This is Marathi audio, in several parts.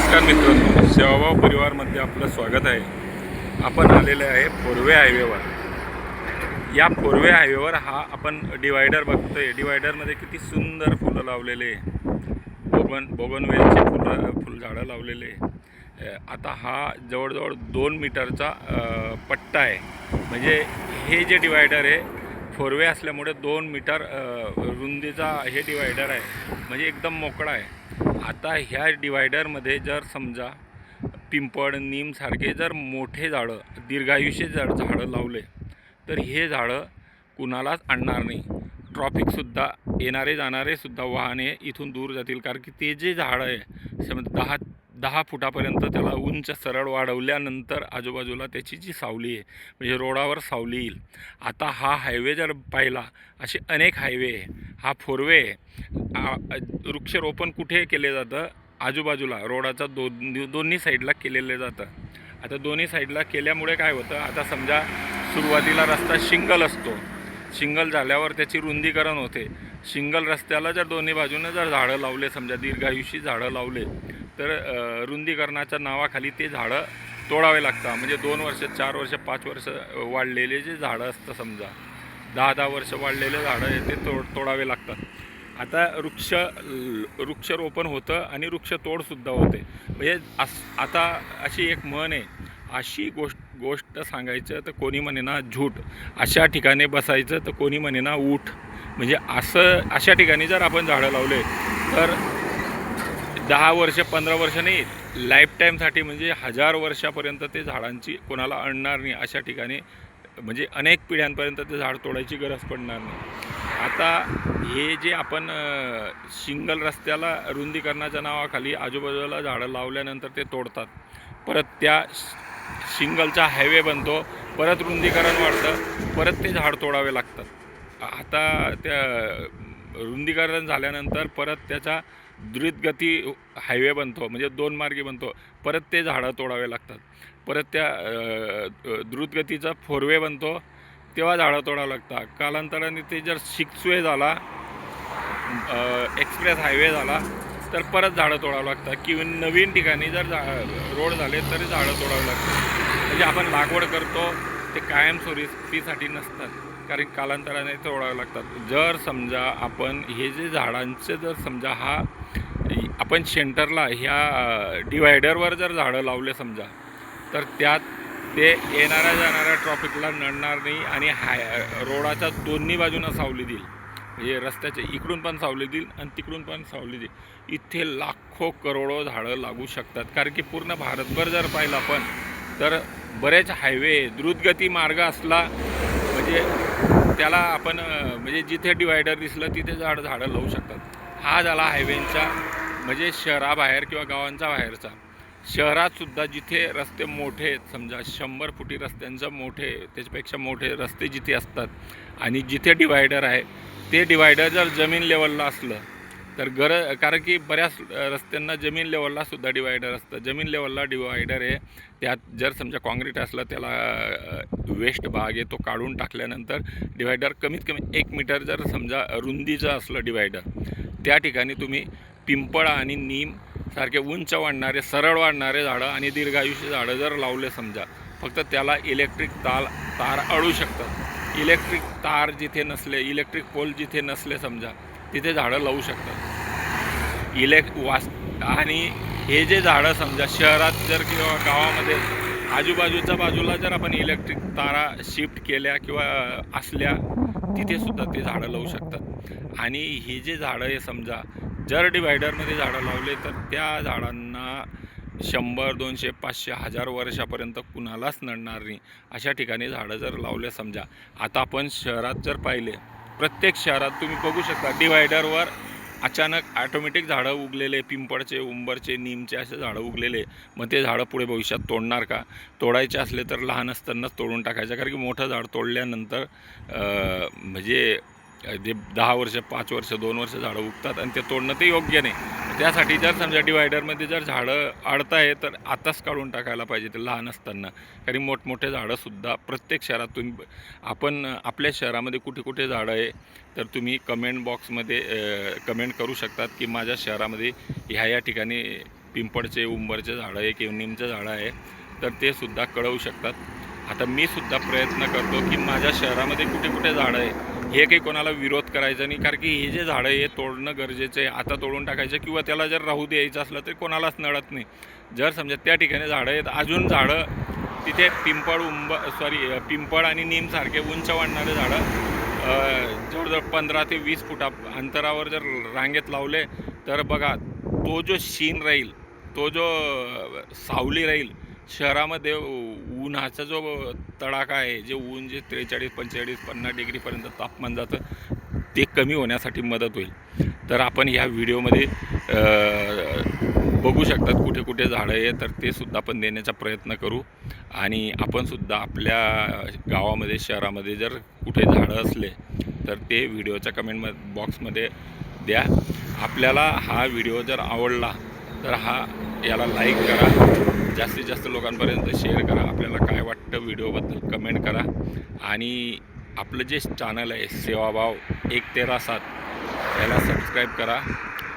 नमस्कार मित्रांनो, सेवाभाव परिवारमध्ये आपलं स्वागत आहे. आपण आलेले आहे फोरवे हायवेवर. या फोरवे हायवेवर हा आपण डिवायडर बघतोय. डिवायडरमध्ये किती सुंदर फुलं लावलेले, बोगनवेलचे फुलझाडं लावलेले. आता हा जवळजवळ 2 मीटरचा पट्टा आहे. म्हणजे हे जे डिवायडर आहे फोरवे असल्यामुळे 2 मीटर रुंदीचा हे डिवायडर आहे. म्हणजे एकदम मोकळा आहे. आता ह्या डिवायडरमध्ये जर समजा पिंपळ नीमसारखे जर मोठे झाडं दीर्घायुष्य झाडं लावले तर हे झाडं कुणालाच आणणार नाही. ट्रॉफिकसुद्धा येणारे जाणारेसुद्धा वाहने इथून दूर जातील. कारण की ते जे झाडं आहे समजा 10 फुटापर्यंत त्याला उंच सरळ वाढवल्यानंतर आजूबाजूला त्याची जी सावली आहे म्हणजे रोडावर सावली येईल. आता हा हायवे जर पाहिला असे अनेक हायवे आहे. हा फोरवे वृक्षारोपण कुठे केले जातं? आजूबाजूला रोडाचा दोन्ही साईडला केलेलं जातं. आता दोन्ही साईडला केल्यामुळे काय होतं, आता समजा सुरुवातीला रस्ता शिंगल असतो. शिंगल झाल्यावर त्याची रुंदीकरण होते. शिंगल रस्त्याला जर दोन्ही बाजूने जर झाडं लावले, समजा दीर्घायुषी झाडं लावले तर रुंदीकरणाच्या नावाखाली ते झाडं तोडावे लागतात. म्हणजे 2 वर्ष 4 वर्ष 5 वर्ष वाढलेले जे झाडं असतं, समजा 10-10 वर्ष वाढलेले झाडं आहे ते तोडावे लागतात. आता वृक्षारोपण होतं आणि वृक्षतोडसुद्धा होते. म्हणजे आता अशी एक म्हण आहे, अशी गोष्ट सांगायचं तर कोणी म्हणे ना झूट, अशा ठिकाणी बसायचं तर कोणी म्हणे ना ऊठ. म्हणजे अशा ठिकाणी जर आपण झाडं लावले तर 10 वर्ष 15 वर्ष नाही, लाईफ टाईमसाठी म्हणजे 1000 वर्षापर्यंत ते झाडांची कोणाला अडणार नाही. अशा ठिकाणी म्हणजे अनेक पिढ्यांपर्यंत ते झाड तोडायची गरज पडणार नाही. आता हे जे आपण शिंगल रस्त्याला रुंदीकरणाच्या नावाखाली आजूबाजूला झाडं लावल्यानंतर ते तोडतात. परत त्या शिंगलचा हायवे बनतो, परत रुंदीकरण वाढतं, परत ते झाड तोडावे लागतात. आता त्या रुंदीकरण झाल्यानंतर परत त्याचा द्रुतगती हायवे बनतो, म्हणजे 2 मार्गी बनतो, परत ते झाडं तोडावे लागतात. परत त्या द्रुतगतीचा फोरवे बनतो, तेव्हा झाडं तोडावं लागतात. कालांतराने ते जर 6 वे झाला, एक्सप्रेस हायवे झाला तर परत झाडं तोडावं लागतात. किंवा नवीन ठिकाणी जर रोड झाले तरी झाडं तोडावं लागतात. म्हणजे आपण लागवड करतो ते कायमस्वरूपीसाठी नसतात, कारण कालांतराने तोडावे लागतात. जर समजा आपण हे जे झाडांचे जर समजा आपण सेंटरला ह्या डिवायडरवर जर झाडं लावले समजा, तर त्यात ते येणाऱ्या जाणाऱ्या ट्रॉफिकला नडणार नाही आणि रोडाच्या दोन्ही बाजूनं सावली देईल. म्हणजे रस्त्याच्या इकडून पण सावली देईल आणि तिकडून पण सावली देईल. इथे लाखो करोडो झाडं लागू शकतात. कारण की पूर्ण भारतभर जर पाहिलं आपण तर बरेच हायवे द्रुतगती मार्ग असला म्हणजे त्याला आपण म्हणजे जिथे डिवायडर दिसलं तिथे झाडं लावू शकतात. हा झाला हायवेचा म्हणजे शहराबाहेर किंवा गावांच्या बाहेरचा. शहरातसुद्धा जिथे रस्ते मोठे आहेत, समजा 100 फुटी रस्त्यांचं मोठे त्याच्यापेक्षा मोठे रस्ते जिथे असतात आणि जिथे डिवायडर आहे ते डिवायडर जर जमीन लेवलला असलं तर कारण की बऱ्याच रस्त्यांना जमीन लेवलला सुद्धा डिवायडर असतं. जमीन लेवलला डिवायडर आहे, त्यात जर समजा काँक्रीट असलं त्याला वेस्ट भाग आहे तो काढून टाकल्यानंतर डिवायडर कमीत कमी 1 मीटर जर समजा रुंदीचं असलं डिवायडर, त्या ठिकाणी तुम्ही पिंपळ आणि नीम सारखे उंच वाढणारे सरळ वाढणारे झाडं आणि दीर्घायुष्य झाडं जर लावले समजा, फक्त त्याला इलेक्ट्रिक तार अडू शकतात. इलेक्ट्रिक तार जिथे नसले, इलेक्ट्रिक पोल जिथे नसले समजा, तिथे झाडं लावू शकतात. आणि हे जे झाडं समजा शहरात जर किंवा गावामध्ये आजूबाजूच्या बाजूला जर आपण इलेक्ट्रिक तारा शिफ्ट केल्या किंवा असल्या तिथेसुद्धा ते झाडं लावू शकतात. आणि हे जे झाडं आहे समजा जर डिवायडरमध्ये झाडं लावले तर त्या झाडांना 100, 200, 500, 1000 वर्षापर्यंत कुणालाच नडणार नाही. अशा ठिकाणी झाडं जर लावले समजा. आता आपण शहरात जर पाहिले, प्रत्येक शहरात तुम्ही बघू शकता डिवायडरवर अचानक ऑटोमॅटिक झाडं उगलेले, पिंपळचे, उंबरचे, नीमचे असे झाडं उगलेले. मग ते झाडं पुढे भविष्यात तोडणार का? तोडायचे असले तर लहान असतानाच तोडून टाकायचं. कारण की मोठं झाड तोडल्यानंतर म्हणजे जे 10 वर्ष 5 वर्ष 2 वर्ष झाडं उगतात आणि ते तोडणं ते योग्य नाही. त्यासाठी जर समजा डिवायडरमध्ये जर झाडं अडताय तर आताच काढून टाकायला पाहिजे ते लहान असताना. कारण मोठमोठे झाडंसुद्धा प्रत्येक शहरात आपण आपल्या शहरामध्ये कुठे कुठे झाडं आहे तर तुम्ही कमेंट बॉक्समध्ये कमेंट करू शकतात की माझ्या शहरामध्ये ह्या ठिकाणी पिंपळचे उंबरचे झाडं आहे किंवा निमचं झाडं आहे तर ते सुद्धा कळवू शकतात. आता मी सुद्धा प्रयत्न करतो की माझ्या शहरामध्ये कुठे कुठे झाडं आहे हे काही कोणाला विरोध करायचा नाही, कारण की हे जे झाडं आहे तोडणं गरजेचं आहे. आता तोडून टाकायचं किंवा त्याला जर राहू द्यायचं असलं तर कोणालाच नडत नाही. जर समजा त्या ठिकाणी झाडं आहेत, अजून झाडं तिथे पिंपळ आणि नीमसारखे उंच वाढणारे झाडं जवळजवळ 15 ते 20 फुटा अंतरावर जर रांगेत लावले तर बघा तो जो शीन राहील, तो जो सावली राहील, शहरामध्ये उन्हाचा जो तडाखा आहे, जे ऊन जे 43, 45, 50 डिग्रीपर्यंत तापमान जातं ते कमी होण्यासाठी मदत होईल. तर आपण ह्या व्हिडिओमध्ये बघू शकतात कुठे कुठे झाडं आहे तर ते सुद्धा आपण देण्याचा प्रयत्न करू. आणि आपण सुद्धा आपल्या गावामध्ये शहरामध्ये जर कुठे झाडं असले तर ते व्हिडिओच्या बॉक्समध्ये द्या. आपल्याला हा व्हिडिओ जर आवडला तर याला लाईक करा, जास्तीत जास्त लोकांपर्यंत शेअर करा. आपल्याला काय वाटतं व्हिडिओबद्दल कमेंट करा. आणि आपलं जे चॅनल आहे सेवाभाव 113.7 याला सबस्क्राईब करा,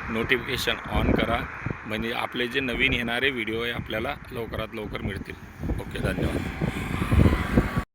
नोटिफिकेशन ऑन करा, म्हणजे आपले जे नवीन येणारे व्हिडिओ आहे आपल्याला लवकरात लवकर मिळतील. ओके, धन्यवाद.